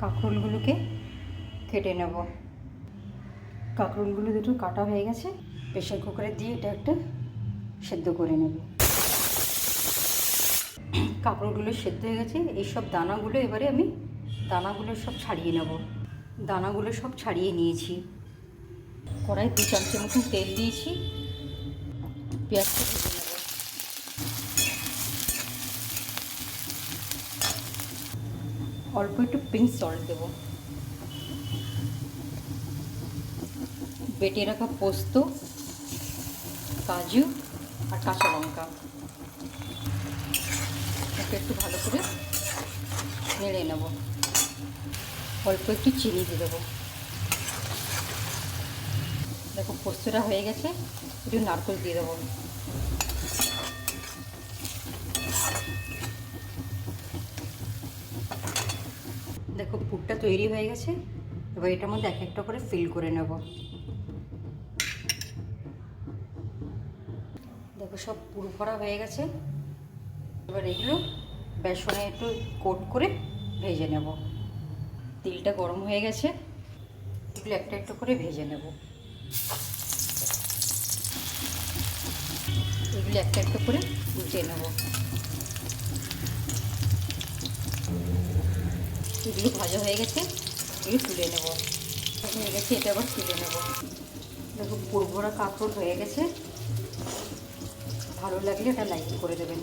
কাঁকরোলগুলোকে কেটে নেব। কাঁকরোলগুলো দুটো কাটা হয়ে গেছে, প্রেশার কুকারে দিয়ে এটা একটা সেদ্ধ করে নেব। কাঁকরোলগুলো সেদ্ধ হয়ে গেছে। এইসব দানাগুলো এবারে আমি দানাগুলো সব ছাড়িয়ে নেব। দানাগুলো সব ছাড়িয়ে নিয়েছি। কড়াই 2 চামচের মতন তেল দিয়েছি। পেঁয়াজটা ভেজে নেব। অল্প একটু পিঙ্ক সল্ট দেব। বেটে রাখা পোস্ত, কাজু আর কাঁচা লঙ্কা ওকে একটু ভালো করে নেড়ে নেব। অল্প একটু চিনি দিয়ে দেবো। দেখো পোস্তটা হয়ে গেছে, একটু নারকেল দিয়ে দেবো। দেখো পুরটা তৈরি হয়ে গেছে। এবার এটার মধ্যে এক একটা করে ফিল করে নেব। দেখো সব পুর ভরা হয়ে গেছে। এবার এগুলো বেসনে একটু কোট করে ভেজে নেব। তেলটা গরম হয়ে গেছে, এগুলো একটা একটা করে ভেজে নেব। এগুলো একটা একটা করে উল্টে নেব। এগুলো ভাজা হয়ে গেছে, এগুলো তুলে নেব। হয়ে গেছে, এটা আবার তুলে নেব। দেখো পুর ভরা কাঁকরোল হয়ে গেছে। ভালো লাগলে এটা লাইক করে দেবেন।